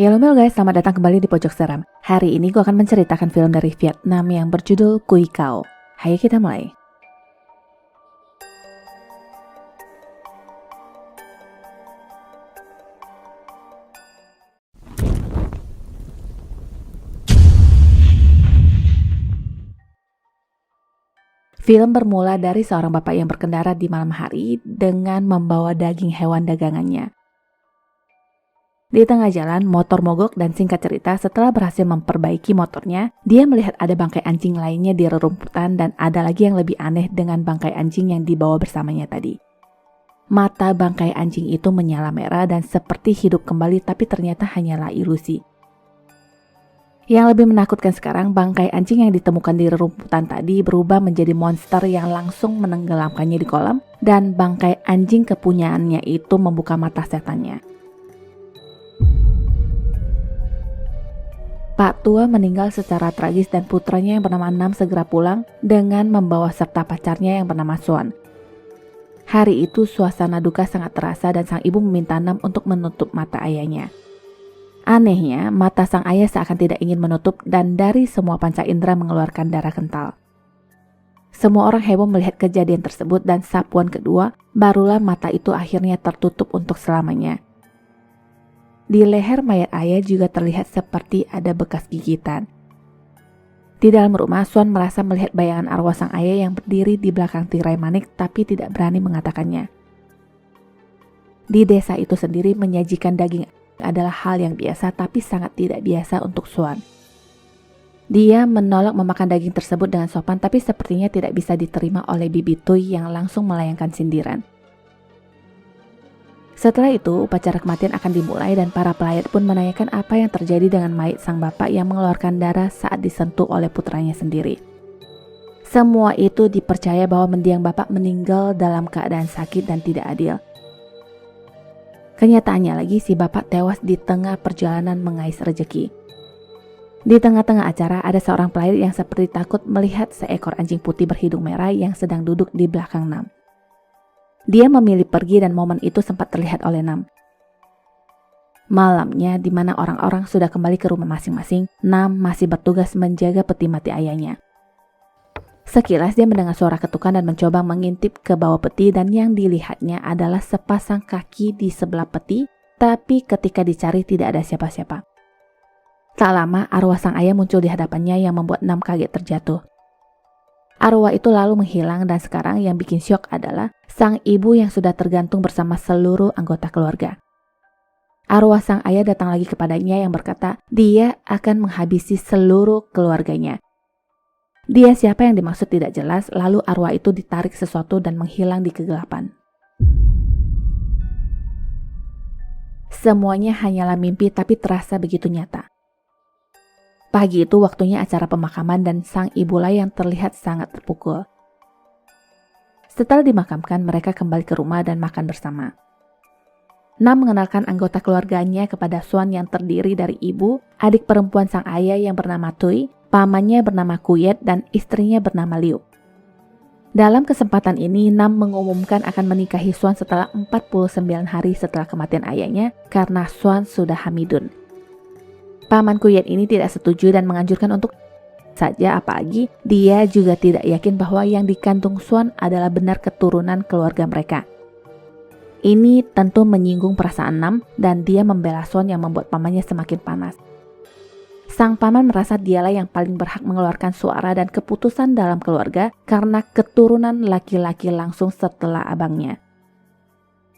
Halo guys, selamat datang kembali di Pojok Seram. Hari ini gue akan menceritakan film dari Vietnam yang berjudul Cui Cao. Ayo kita mulai. Film bermula dari seorang bapak yang berkendara di malam hari dengan membawa daging hewan dagangannya. Di tengah jalan, motor mogok dan singkat cerita setelah berhasil memperbaiki motornya, dia melihat ada bangkai anjing lainnya di rerumputan dan ada lagi yang lebih aneh dengan bangkai anjing yang dibawa bersamanya tadi. Mata bangkai anjing itu menyala merah dan seperti hidup kembali tapi ternyata hanyalah ilusi. Yang lebih menakutkan sekarang, bangkai anjing yang ditemukan di rerumputan tadi berubah menjadi monster yang langsung menenggelamkannya di kolam dan bangkai anjing kepunyaannya itu membuka mata setannya. Pak tua meninggal secara tragis dan putranya yang bernama Nam segera pulang dengan membawa serta pacarnya yang bernama Swan. Hari itu suasana duka sangat terasa dan sang ibu meminta Nam untuk menutup mata ayahnya. Anehnya, mata sang ayah seakan tidak ingin menutup dan dari semua panca indera mengeluarkan darah kental. Semua orang heboh melihat kejadian tersebut dan sapuan kedua, barulah mata itu akhirnya tertutup untuk selamanya. Di leher mayat ayah juga terlihat seperti ada bekas gigitan. Di dalam rumah, Swan merasa melihat bayangan arwah sang ayah yang berdiri di belakang tirai manik tapi tidak berani mengatakannya. Di desa itu sendiri menyajikan daging adalah hal yang biasa tapi sangat tidak biasa untuk Swan. Dia menolak memakan daging tersebut dengan sopan tapi sepertinya tidak bisa diterima oleh Bibi Tui yang langsung melayangkan sindiran. Setelah itu, upacara kematian akan dimulai dan para pelayat pun menanyakan apa yang terjadi dengan mayat sang bapak yang mengeluarkan darah saat disentuh oleh putranya sendiri. Semua itu dipercaya bahwa mendiang bapak meninggal dalam keadaan sakit dan tidak adil. Kenyataannya lagi, si bapak tewas di tengah perjalanan mengais rejeki. Di tengah-tengah acara, ada seorang pelayat yang seperti takut melihat seekor anjing putih berhidung merah yang sedang duduk di belakang Nam. Dia memilih pergi dan momen itu sempat terlihat oleh Nam. Malamnya, di mana orang-orang sudah kembali ke rumah masing-masing, Nam masih bertugas menjaga peti mati ayahnya. Sekilas dia mendengar suara ketukan dan mencoba mengintip ke bawah peti dan yang dilihatnya adalah sepasang kaki di sebelah peti, tapi ketika dicari tidak ada siapa-siapa. Tak lama, arwah sang ayah muncul di hadapannya yang membuat Nam kaget terjatuh. Arwah itu lalu menghilang dan sekarang yang bikin syok adalah sang ibu yang sudah tergantung bersama seluruh anggota keluarga. Arwah sang ayah datang lagi kepadanya yang berkata dia akan menghabisi seluruh keluarganya. Dia siapa yang dimaksud tidak jelas, lalu arwah itu ditarik sesuatu dan menghilang di kegelapan. Semuanya hanyalah mimpi tapi terasa begitu nyata. Pagi itu waktunya acara pemakaman dan sang ibulah yang terlihat sangat terpukul. Setelah dimakamkan, mereka kembali ke rumah dan makan bersama. Nam mengenalkan anggota keluarganya kepada Swan yang terdiri dari ibu, adik perempuan sang ayah yang bernama Tui, pamannya bernama Kuyet, dan istrinya bernama Liu. Dalam kesempatan ini, Nam mengumumkan akan menikahi Swan setelah 49 hari setelah kematian ayahnya karena Swan sudah hamidun. Paman Kuyet ini tidak setuju dan menganjurkan untuk saja, apalagi dia juga tidak yakin bahwa yang dikandung Swan adalah benar keturunan keluarga mereka. Ini tentu menyinggung perasaan Nam dan dia membela Swan yang membuat pamannya semakin panas. Sang paman merasa dialah yang paling berhak mengeluarkan suara dan keputusan dalam keluarga karena keturunan laki-laki langsung setelah abangnya.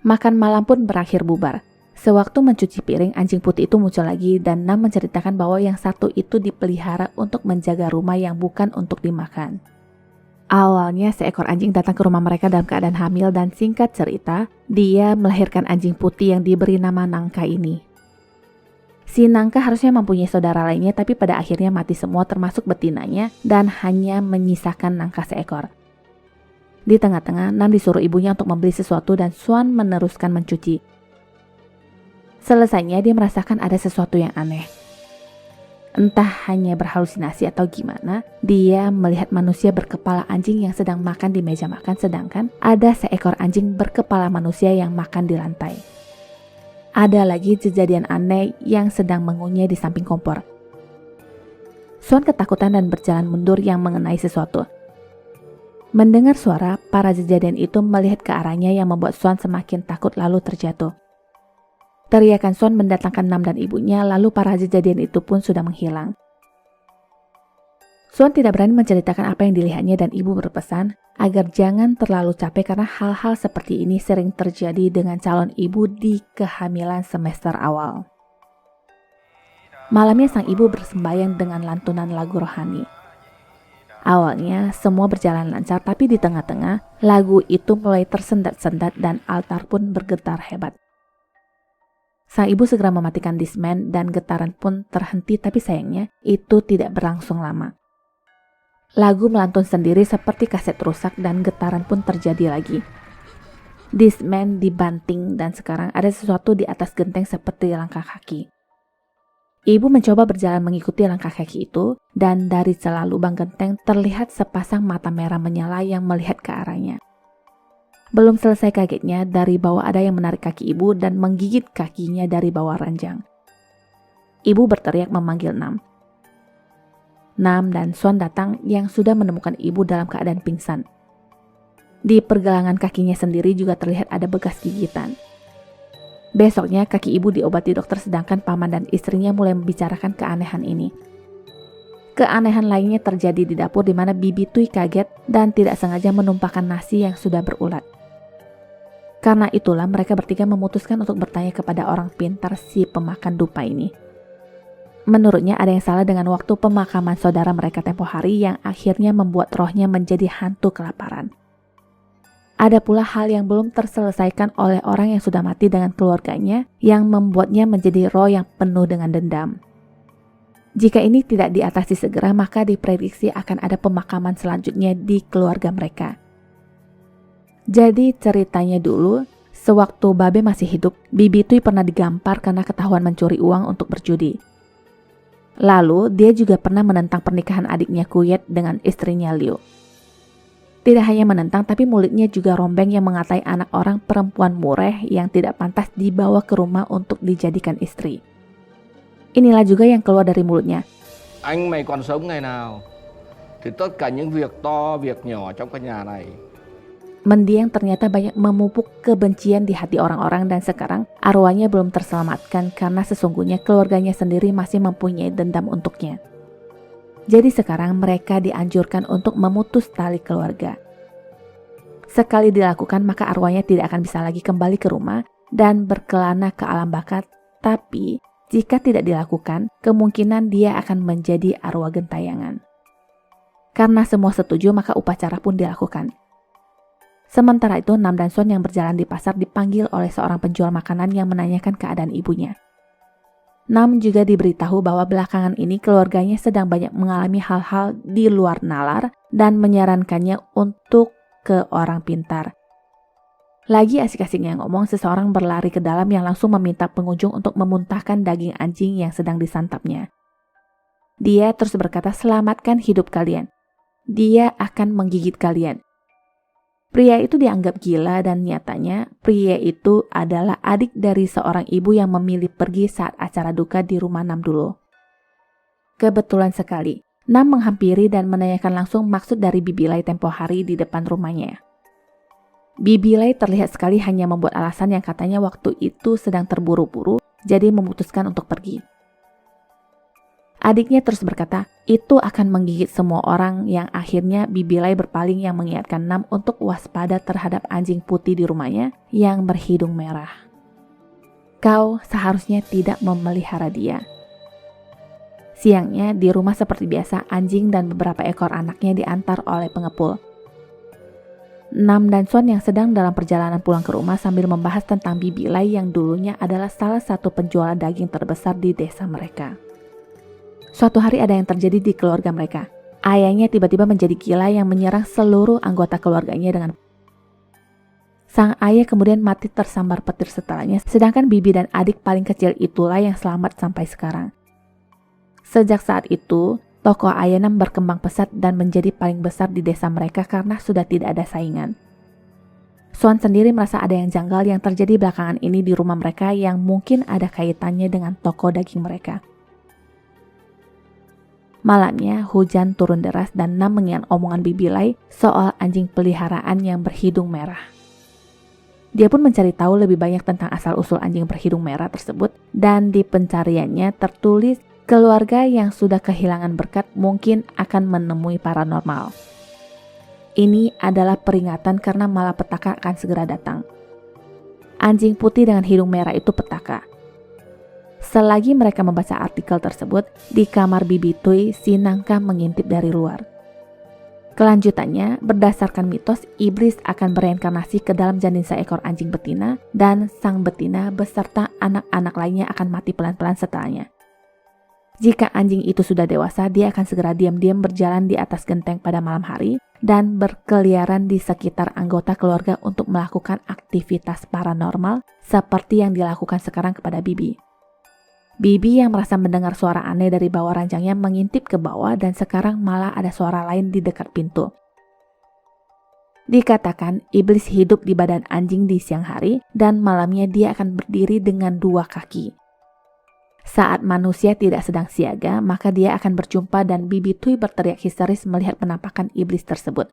Makan malam pun berakhir bubar. Sewaktu mencuci piring, anjing putih itu muncul lagi dan Nam menceritakan bahwa yang satu itu dipelihara untuk menjaga rumah yang bukan untuk dimakan. Awalnya seekor anjing datang ke rumah mereka dalam keadaan hamil dan singkat cerita, dia melahirkan anjing putih yang diberi nama Nangka ini. Si Nangka harusnya mempunyai saudara lainnya tapi pada akhirnya mati semua termasuk betinanya dan hanya menyisakan Nangka seekor. Di tengah-tengah, Nam disuruh ibunya untuk membeli sesuatu dan Swan meneruskan mencuci. Selesainya dia merasakan ada sesuatu yang aneh. Entah hanya berhalusinasi atau gimana, dia melihat manusia berkepala anjing yang sedang makan di meja makan sedangkan ada seekor anjing berkepala manusia yang makan di lantai. Ada lagi kejadian aneh yang sedang mengunyah di samping kompor. Swan ketakutan dan berjalan mundur yang mengenai sesuatu. Mendengar suara, para kejadian itu melihat ke arahnya yang membuat Swan semakin takut lalu terjatuh. Teriakan Swan mendatangkan Nam dan ibunya, lalu para kejadian itu pun sudah menghilang. Swan tidak berani menceritakan apa yang dilihatnya dan ibu berpesan agar jangan terlalu capek karena hal-hal seperti ini sering terjadi dengan calon ibu di kehamilan semester awal. Malamnya sang ibu bersembahyang dengan lantunan lagu rohani. Awalnya semua berjalan lancar, tapi di tengah-tengah lagu itu mulai tersendat-sendat dan altar pun bergetar hebat. Sang ibu segera mematikan discman dan getaran pun terhenti, tapi sayangnya itu tidak berlangsung lama. Lagu melantun sendiri seperti kaset rusak dan getaran pun terjadi lagi. Discman dibanting dan sekarang ada sesuatu di atas genteng seperti langkah kaki. Ibu mencoba berjalan mengikuti langkah kaki itu dan dari celah lubang genteng terlihat sepasang mata merah menyala yang melihat ke arahnya. Belum selesai kagetnya, dari bawah ada yang menarik kaki ibu dan menggigit kakinya dari bawah ranjang. Ibu berteriak memanggil Nam. Nam dan Swan datang yang sudah menemukan ibu dalam keadaan pingsan. Di pergelangan kakinya sendiri juga terlihat ada bekas gigitan. Besoknya kaki ibu diobati dokter sedangkan paman dan istrinya mulai membicarakan keanehan ini. Keanehan lainnya terjadi di dapur di mana Bibi Tui kaget dan tidak sengaja menumpahkan nasi yang sudah berulat. Karena itulah mereka bertiga memutuskan untuk bertanya kepada orang pintar si pemakan dupa ini. Menurutnya ada yang salah dengan waktu pemakaman saudara mereka tempo hari yang akhirnya membuat rohnya menjadi hantu kelaparan. Ada pula hal yang belum terselesaikan oleh orang yang sudah mati dengan keluarganya yang membuatnya menjadi roh yang penuh dengan dendam. Jika ini tidak diatasi segera, maka diprediksi akan ada pemakaman selanjutnya di keluarga mereka. Jadi ceritanya dulu, sewaktu Babe masih hidup, Bibi Tui pernah digampar karena ketahuan mencuri uang untuk berjudi. Lalu dia juga pernah menentang pernikahan adiknya Kuyet dengan istrinya Liu. Tidak hanya menentang, tapi mulutnya juga rombeng yang mengatai anak orang perempuan mureh yang tidak pantas dibawa ke rumah untuk dijadikan istri. Inilah juga yang keluar dari mulutnya. Anh mày còn sống ngày nào thì tất cả những việc to, việc nhỏ trong căn nhà này. Mendiang ternyata banyak memupuk kebencian di hati orang-orang dan sekarang arwahnya belum terselamatkan karena sesungguhnya keluarganya sendiri masih mempunyai dendam untuknya. Jadi sekarang mereka dianjurkan untuk memutus tali keluarga. Sekali dilakukan maka arwahnya tidak akan bisa lagi kembali ke rumah dan berkelana ke alam bakat, tapi jika tidak dilakukan kemungkinan dia akan menjadi arwah gentayangan. Karena semua setuju maka upacara pun dilakukan. Sementara itu, Nam dan Swan yang berjalan di pasar dipanggil oleh seorang penjual makanan yang menanyakan keadaan ibunya. Nam juga diberitahu bahwa belakangan ini keluarganya sedang banyak mengalami hal-hal di luar nalar dan menyarankannya untuk ke orang pintar. Lagi asik-asiknya ngomong, seseorang berlari ke dalam yang langsung meminta pengunjung untuk memuntahkan daging anjing yang sedang disantapnya. Dia terus berkata, "Selamatkan hidup kalian. Dia akan menggigit kalian." Pria itu dianggap gila dan nyatanya pria itu adalah adik dari seorang ibu yang memilih pergi saat acara duka di rumah Nam dulu. Kebetulan sekali, Nam menghampiri dan menanyakan langsung maksud dari Bibi Lai tempo hari di depan rumahnya. Bibi Lai terlihat sekali hanya membuat alasan yang katanya waktu itu sedang terburu-buru, jadi memutuskan untuk pergi. Adiknya terus berkata, itu akan menggigit semua orang yang akhirnya Bibi Lai berpaling yang mengingatkan Nam untuk waspada terhadap anjing putih di rumahnya yang berhidung merah. Kau seharusnya tidak memelihara dia. Siangnya di rumah seperti biasa, anjing dan beberapa ekor anaknya diantar oleh pengepul. Nam dan Swan yang sedang dalam perjalanan pulang ke rumah sambil membahas tentang Bibi Lai yang dulunya adalah salah satu penjual daging terbesar di desa mereka. Suatu hari ada yang terjadi di keluarga mereka. Ayahnya tiba-tiba menjadi gila yang menyerang seluruh anggota keluarganya dengan... Sang ayah kemudian mati tersambar petir setelahnya, sedangkan bibi dan adik paling kecil itulah yang selamat sampai sekarang. Sejak saat itu, toko ayah Nam berkembang pesat dan menjadi paling besar di desa mereka karena sudah tidak ada saingan. Swan sendiri merasa ada yang janggal yang terjadi belakangan ini di rumah mereka yang mungkin ada kaitannya dengan toko daging mereka. Malamnya, hujan turun deras dan Nam mengingat omongan Bibi Lai soal anjing peliharaan yang berhidung merah. Dia pun mencari tahu lebih banyak tentang asal-usul anjing berhidung merah tersebut dan di pencariannya tertulis keluarga yang sudah kehilangan berkat mungkin akan menemui paranormal. Ini adalah peringatan karena malapetaka akan segera datang. Anjing putih dengan hidung merah itu petaka. Selagi mereka membaca artikel tersebut, di kamar Bibi Tui, si Nangka mengintip dari luar. Kelanjutannya, berdasarkan mitos, iblis akan bereinkarnasi ke dalam janin seekor anjing betina dan sang betina beserta anak-anak lainnya akan mati pelan-pelan setelahnya. Jika anjing itu sudah dewasa, dia akan segera diam-diam berjalan di atas genteng pada malam hari dan berkeliaran di sekitar anggota keluarga untuk melakukan aktivitas paranormal seperti yang dilakukan sekarang kepada Bibi. Bibi yang merasa mendengar suara aneh dari bawah ranjangnya mengintip ke bawah dan sekarang malah ada suara lain di dekat pintu. Dikatakan iblis hidup di badan anjing di siang hari dan malamnya dia akan berdiri dengan 2 kaki. Saat manusia tidak sedang siaga, maka dia akan berjumpa dan Bibi Tui berteriak histeris melihat penampakan iblis tersebut.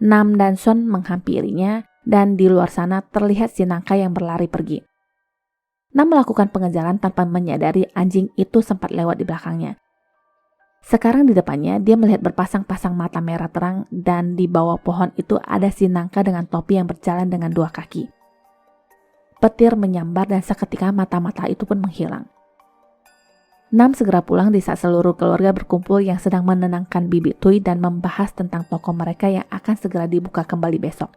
Nam dan Son menghampirinya dan di luar sana terlihat si Nangka yang berlari pergi. Nam melakukan pengejaran tanpa menyadari anjing itu sempat lewat di belakangnya. Sekarang di depannya dia melihat berpasang-pasang mata merah terang dan di bawah pohon itu ada si Nangka dengan topi yang berjalan dengan 2 kaki. Petir menyambar dan seketika mata-mata itu pun menghilang. Nam segera pulang di saat seluruh keluarga berkumpul yang sedang menenangkan Bibi Tui dan membahas tentang toko mereka yang akan segera dibuka kembali besok.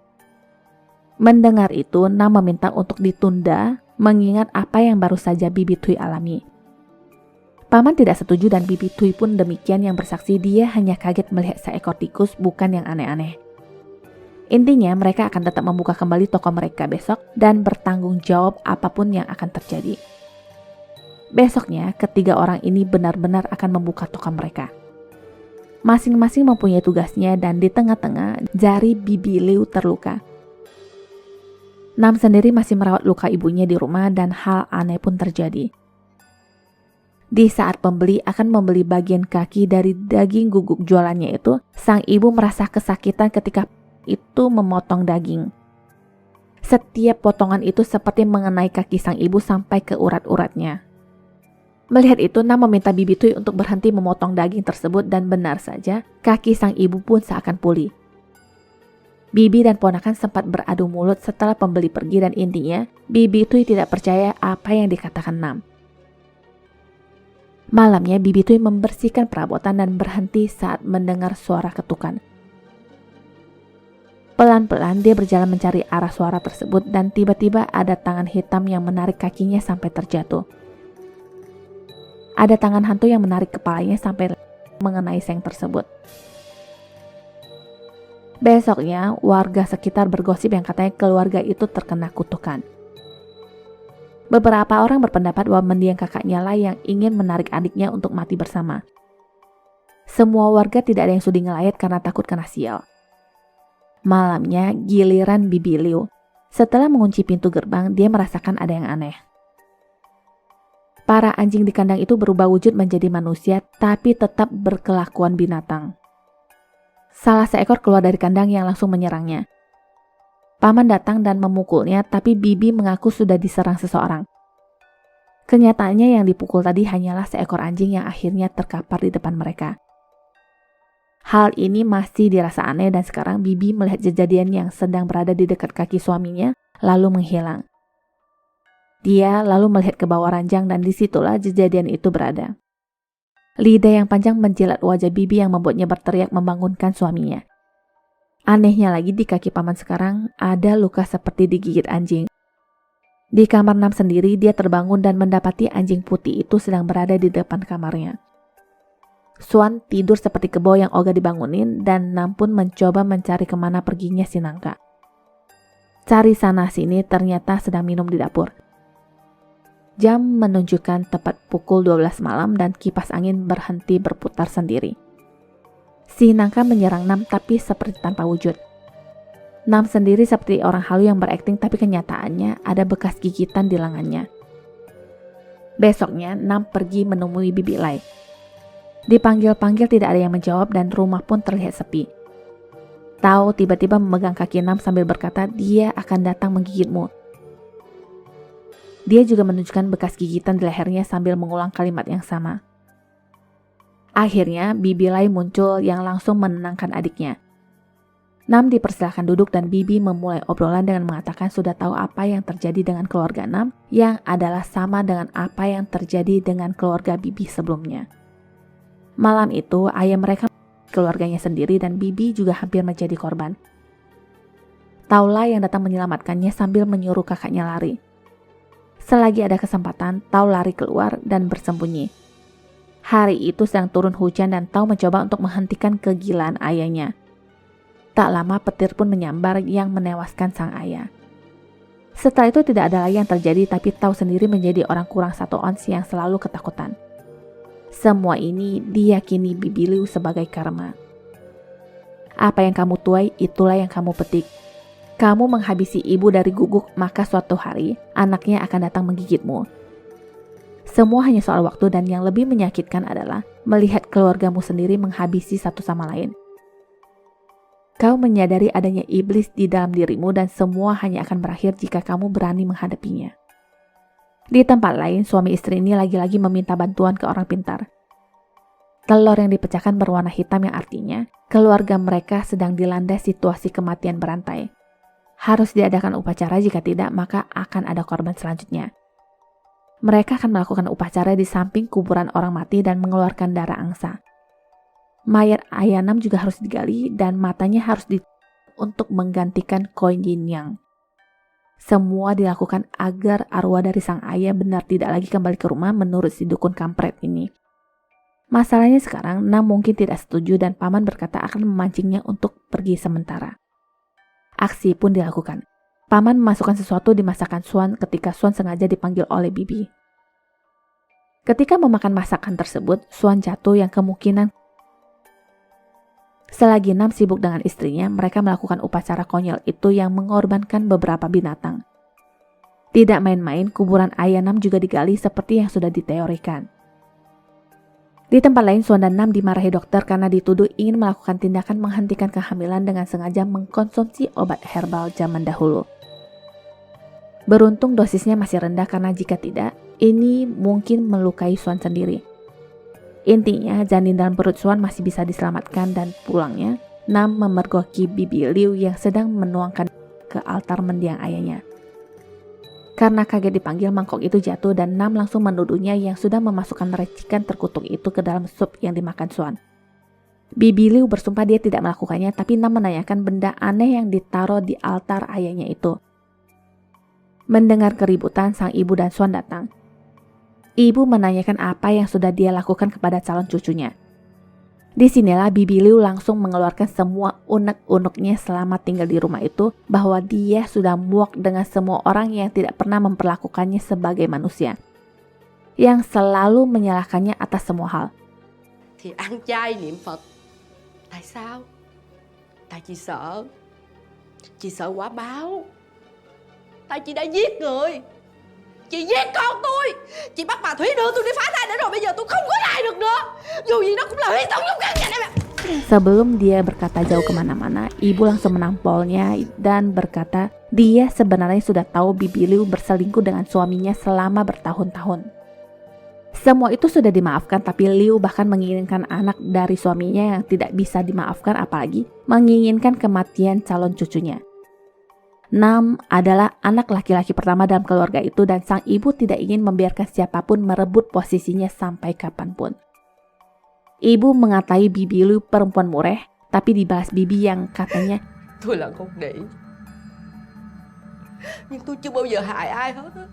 Mendengar itu, Nam meminta untuk ditunda mengingat apa yang baru saja Bibi Tui alami. Paman tidak setuju dan Bibi Tui pun demikian yang bersaksi dia hanya kaget melihat seekor tikus bukan yang aneh-aneh. Intinya mereka akan tetap membuka kembali toko mereka besok dan bertanggung jawab apapun yang akan terjadi. Besoknya, ketiga orang ini benar-benar akan membuka toko mereka. Masing-masing mempunyai tugasnya dan di tengah-tengah jari Bibi Liu terluka. Nam sendiri masih merawat luka ibunya di rumah dan hal aneh pun terjadi. Di saat pembeli akan membeli bagian kaki dari daging guguk jualannya itu, sang ibu merasa kesakitan ketika itu memotong daging. Setiap potongan itu seperti mengenai kaki sang ibu sampai ke urat-uratnya. Melihat itu, Nam meminta Bibi Tui untuk berhenti memotong daging tersebut dan benar saja, kaki sang ibu pun seakan pulih. Bibi dan ponakan sempat beradu mulut setelah pembeli pergi dan intinya, Bibi Tui tidak percaya apa yang dikatakan Nam. Malamnya, Bibi Tui membersihkan perabotan dan berhenti saat mendengar suara ketukan. Pelan-pelan dia berjalan mencari arah suara tersebut dan tiba-tiba ada tangan hitam yang menarik kakinya sampai terjatuh. Ada tangan hantu yang menarik kepalanya sampai mengenai seng tersebut. Besoknya, warga sekitar bergosip yang katanya keluarga itu terkena kutukan. Beberapa orang berpendapat bahwa mendiang kakaknya lah yang ingin menarik adiknya untuk mati bersama. Semua warga tidak ada yang sudi ngelayat karena takut kena sial. Malamnya, giliran Bibi Liu. Setelah mengunci pintu gerbang, dia merasakan ada yang aneh. Para anjing di kandang itu berubah wujud menjadi manusia, tapi tetap berkelakuan binatang. Salah seekor keluar dari kandang yang langsung menyerangnya. Paman datang dan memukulnya, tapi Bibi mengaku sudah diserang seseorang. Kenyataannya yang dipukul tadi hanyalah seekor anjing yang akhirnya terkapar di depan mereka. Hal ini masih dirasa aneh dan sekarang Bibi melihat kejadian yang sedang berada di dekat kaki suaminya, lalu menghilang. Dia lalu melihat ke bawah ranjang dan disitulah kejadian itu berada. Lidah yang panjang menjilat wajah Bibi yang membuatnya berteriak membangunkan suaminya. Anehnya lagi di kaki paman sekarang ada luka seperti digigit anjing. Di kamar Nam sendiri dia terbangun dan mendapati anjing putih itu sedang berada di depan kamarnya. Swan tidur seperti kebo yang ogah dibangunin dan Nam pun mencoba mencari kemana perginya si Nangka. Cari sana sini ternyata sedang minum di dapur. Jam menunjukkan tepat pukul 12 malam dan kipas angin berhenti berputar sendiri. Si Nangka menyerang Nam tapi seperti tanpa wujud. Nam sendiri seperti orang halu yang berakting, tapi kenyataannya ada bekas gigitan di lengannya. Besoknya, Nam pergi menemui Bibi Lai. Dipanggil-panggil tidak ada yang menjawab dan rumah pun terlihat sepi. Tao tiba-tiba memegang kaki Nam sambil berkata dia akan datang menggigitmu. Dia juga menunjukkan bekas gigitan di lehernya sambil mengulang kalimat yang sama. Akhirnya, Bibi Lai muncul yang langsung menenangkan adiknya. Nam dipersilahkan duduk dan Bibi memulai obrolan dengan mengatakan sudah tahu apa yang terjadi dengan keluarga Nam yang adalah sama dengan apa yang terjadi dengan keluarga Bibi sebelumnya. Malam itu ayah mereka keluarganya sendiri dan Bibi juga hampir menjadi korban. Taulah yang datang menyelamatkannya sambil menyuruh kakaknya lari. Selagi ada kesempatan, Tao lari keluar dan bersembunyi. Hari itu sedang turun hujan dan Tao mencoba untuk menghentikan kegilaan ayahnya. Tak lama petir pun menyambar yang menewaskan sang ayah. Setelah itu tidak ada lagi yang terjadi, tapi Tao sendiri menjadi orang kurang 1 ons yang selalu ketakutan. Semua ini diyakini Bibi Liu sebagai karma. Apa yang kamu tuai, itulah yang kamu petik. Kamu menghabisi ibu dari guguk, maka suatu hari anaknya akan datang menggigitmu. Semua hanya soal waktu dan yang lebih menyakitkan adalah melihat keluargamu sendiri menghabisi satu sama lain. Kau menyadari adanya iblis di dalam dirimu dan semua hanya akan berakhir jika kamu berani menghadapinya. Di tempat lain, suami istri ini lagi-lagi meminta bantuan ke orang pintar. Telur yang dipecahkan berwarna hitam yang artinya keluarga mereka sedang dilanda situasi kematian berantai. Harus diadakan upacara, jika tidak maka akan ada korban selanjutnya. Mereka akan melakukan upacara di samping kuburan orang mati dan mengeluarkan darah angsa. Mayat ayah Nam juga harus digali dan matanya harus untuk menggantikan koin yin yang. Semua dilakukan agar arwah dari sang ayah benar tidak lagi kembali ke rumah menurut si dukun kampret ini. Masalahnya sekarang Nam mungkin tidak setuju dan paman berkata akan memancingnya untuk pergi sementara. Aksi pun dilakukan. Paman memasukkan sesuatu di masakan Suan ketika Suan sengaja dipanggil oleh Bibi. Ketika memakan masakan tersebut, Suan jatuh yang kemungkinan. Selagi Nam sibuk dengan istrinya, mereka melakukan upacara konyol itu yang mengorbankan beberapa binatang. Tidak main-main, kuburan ayah Nam juga digali seperti yang sudah diteorikan. Di tempat lain, Suan dan Nam dimarahi dokter karena dituduh ingin melakukan tindakan menghentikan kehamilan dengan sengaja mengkonsumsi obat herbal zaman dahulu. Beruntung dosisnya masih rendah karena jika tidak, ini mungkin melukai Suan sendiri. Intinya, janin dalam perut Suan masih bisa diselamatkan dan pulangnya, Nam memergoki Bibi Liu yang sedang menuangkan ke altar mendiang ayahnya. Karena kaget dipanggil, mangkok itu jatuh dan Nam langsung menuduhnya yang sudah memasukkan racikan terkutuk itu ke dalam sup yang dimakan Suan. Bibi Liu bersumpah dia tidak melakukannya, tapi Nam menanyakan benda aneh yang ditaruh di altar ayahnya itu. Mendengar keributan, sang ibu dan Suan datang. Ibu menanyakan apa yang sudah dia lakukan kepada calon cucunya. Disinilah Bibi Liu langsung mengeluarkan semua unek-uneknya selama tinggal di rumah itu, bahwa dia sudah muak dengan semua orang yang tidak pernah memperlakukannya sebagai manusia, yang selalu menyalahkannya atas semua hal. Thì ăn chay niệm Phật. Tại sao? Tại chị sợ quả báo. Tại chị đã giết người. Chị giết con tôi. Chị bắt bà Thúy đưa tôi đi phá thai để rồi bây giờ tôi không có thai được nữa. Dù gì nó cũng là huyết thống trong căn nhà này mà. Sebelum dia berkata jauh kemana-mana, ibu langsung menampolnya dan berkata dia sebenarnya sudah tahu Bibi Liu berselingkuh dengan suaminya selama bertahun-tahun. Semua itu sudah dimaafkan, tapi Liu bahkan menginginkan anak dari suaminya yang tidak bisa dimaafkan, apalagi menginginkan kematian calon cucunya. Nam adalah anak laki-laki pertama dalam keluarga itu dan sang ibu tidak ingin membiarkan siapapun merebut posisinya sampai kapanpun. Ibu mengatai Bibi Liu perempuan mureh, tapi dibalas Bibi yang katanya, Tôi là con đĩ. Nhưng tôi chưa bao giờ hại ai hết á.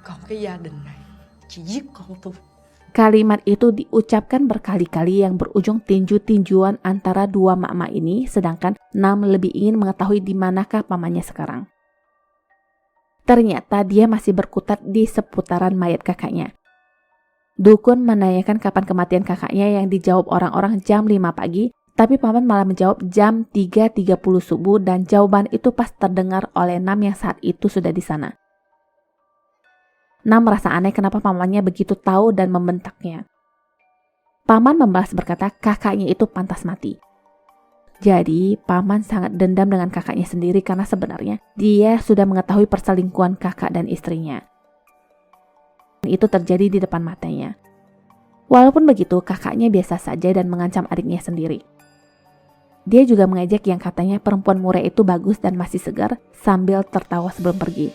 Còn cái gia đình này chỉ giết con tôi. Kalimat itu diucapkan berkali-kali yang berujung tinju-tinjuan antara dua mak-mak ini, sedangkan Nam lebih ingin mengetahui di manakah pamannya sekarang. Ternyata dia masih berkutat di seputaran mayat kakaknya. Dukun menanyakan kapan kematian kakaknya yang dijawab orang-orang jam 5 pagi, Tapi paman malah menjawab jam 3.30 subuh dan jawaban itu pas terdengar oleh Nam yang saat itu sudah di sana. Nam merasa aneh kenapa pamannya begitu tahu dan membentaknya. Paman membalas berkata kakaknya itu pantas mati. Jadi paman sangat dendam dengan kakaknya sendiri karena sebenarnya dia sudah mengetahui perselingkuhan kakak dan istrinya. Itu terjadi di depan matanya. Walaupun begitu kakaknya biasa saja dan mengancam adiknya sendiri. Dia juga mengejek yang katanya perempuan murai itu bagus dan masih segar sambil tertawa sebelum pergi.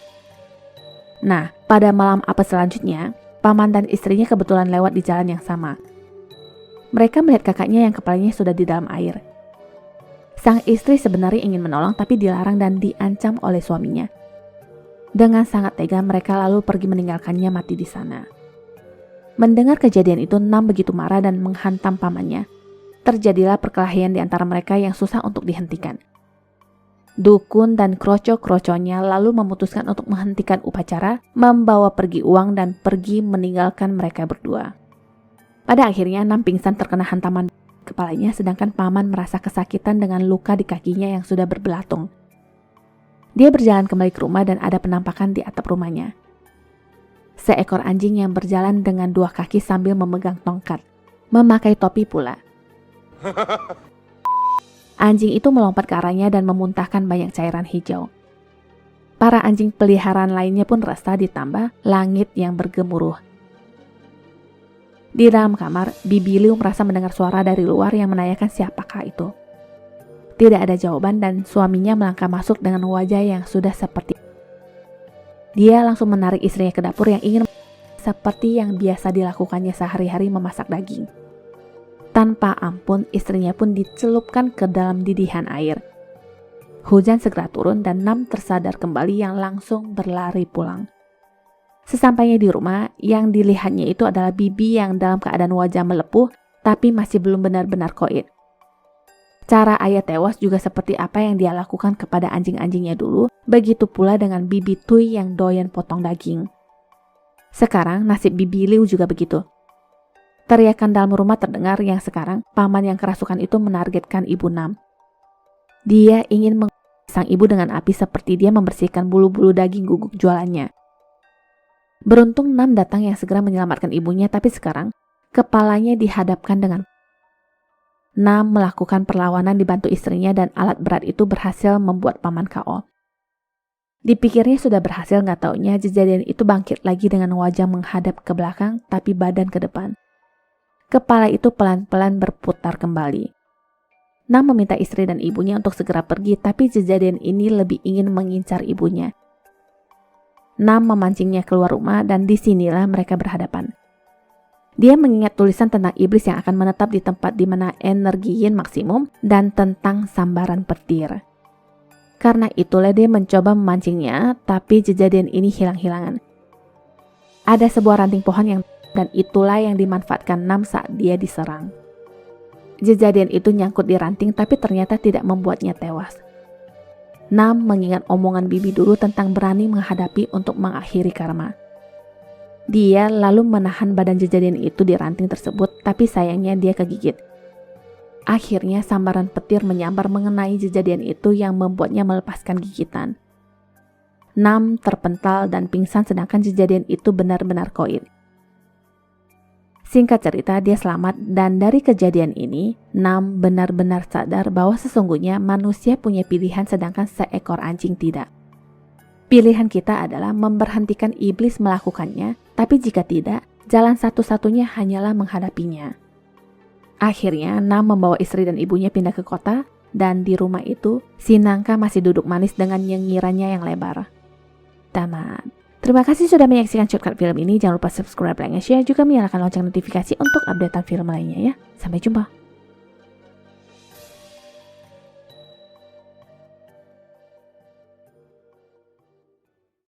Nah, pada malam apes selanjutnya, paman dan istrinya kebetulan lewat di jalan yang sama. Mereka melihat kakaknya yang kepalanya sudah di dalam air. Sang istri sebenarnya ingin menolong tapi dilarang dan diancam oleh suaminya. Dengan sangat tega mereka lalu pergi meninggalkannya mati di sana. Mendengar kejadian itu, Nam begitu marah dan menghantam pamannya. Terjadilah perkelahian di antara mereka yang susah untuk dihentikan. Dukun dan kroco-kroconya lalu memutuskan untuk menghentikan upacara, membawa pergi uang dan pergi meninggalkan mereka berdua. Pada akhirnya Nam pingsan terkena hantaman kepalanya sedangkan paman merasa kesakitan dengan luka di kakinya yang sudah berbelatung. Dia berjalan kembali ke rumah dan ada penampakan di atap rumahnya. Seekor anjing yang berjalan dengan dua kaki sambil memegang tongkat, memakai topi pula. Anjing itu melompat ke arahnya dan memuntahkan banyak cairan hijau. Para anjing peliharaan lainnya pun resah ditambah langit yang bergemuruh. Di dalam kamar, Bibi Liu merasa mendengar suara dari luar yang menanyakan siapakah itu. Tidak ada jawaban dan suaminya melangkah masuk dengan wajah yang sudah seperti. Dia langsung menarik istrinya ke dapur yang ingin seperti yang biasa dilakukannya sehari-hari memasak daging. Tanpa ampun, istrinya pun dicelupkan ke dalam didihan air. Hujan segera turun dan Nam tersadar kembali yang langsung berlari pulang. Sesampainya di rumah, yang dilihatnya itu adalah Bibi yang dalam keadaan wajah melepuh tapi masih belum benar-benar koid. Cara ayah tewas juga seperti apa yang dia lakukan kepada anjing-anjingnya dulu, begitu pula dengan Bibi Tui yang doyan potong daging. Sekarang nasib Bibi Liu juga begitu. Teriakan dalam rumah terdengar yang sekarang paman yang kerasukan itu menargetkan Ibu Nam. Dia ingin sang ibu dengan api seperti dia membersihkan bulu-bulu daging guguk jualannya. Beruntung Nam datang yang segera menyelamatkan ibunya, tapi sekarang kepalanya dihadapkan dengan. Nam melakukan perlawanan dibantu istrinya dan alat berat itu berhasil membuat paman KO. Dipikirnya sudah berhasil, nggak taunya kejadian itu bangkit lagi dengan wajah menghadap ke belakang tapi badan ke depan. Kepala itu pelan-pelan berputar kembali. Nam meminta istri dan ibunya untuk segera pergi, tapi kejadian ini lebih ingin mengincar ibunya. Nam memancingnya keluar rumah dan disinilah mereka berhadapan. Dia mengingat tulisan tentang iblis yang akan menetap di tempat di mana energi yin maksimum dan tentang sambaran petir. Karena itulah dia mencoba memancingnya, tapi kejadian ini hilang-hilangan. Ada sebuah ranting pohon yang dan itulah yang dimanfaatkan Nam saat dia diserang. Kejadian itu nyangkut di ranting tapi ternyata tidak membuatnya tewas. Nam mengingat omongan Bibi dulu tentang berani menghadapi untuk mengakhiri karma. Dia lalu menahan badan kejadian itu di ranting tersebut tapi sayangnya dia kegigit. Akhirnya sambaran petir menyambar mengenai kejadian itu yang membuatnya melepaskan gigitan. Nam terpental dan pingsan sedangkan kejadian itu benar-benar koid. Singkat cerita, dia selamat dan dari kejadian ini, Nam benar-benar sadar bahwa sesungguhnya manusia punya pilihan sedangkan seekor anjing tidak. Pilihan kita adalah memberhentikan iblis melakukannya, tapi jika tidak, jalan satu-satunya hanyalah menghadapinya. Akhirnya, Nam membawa istri dan ibunya pindah ke kota dan di rumah itu, si Nangka masih duduk manis dengan nyengirannya yang lebar. Tamat. Terima kasih sudah menyaksikan shortcut film ini. Jangan lupa subscribe, like, share, juga menyalakan lonceng notifikasi untuk updatean film lainnya ya. Sampai jumpa.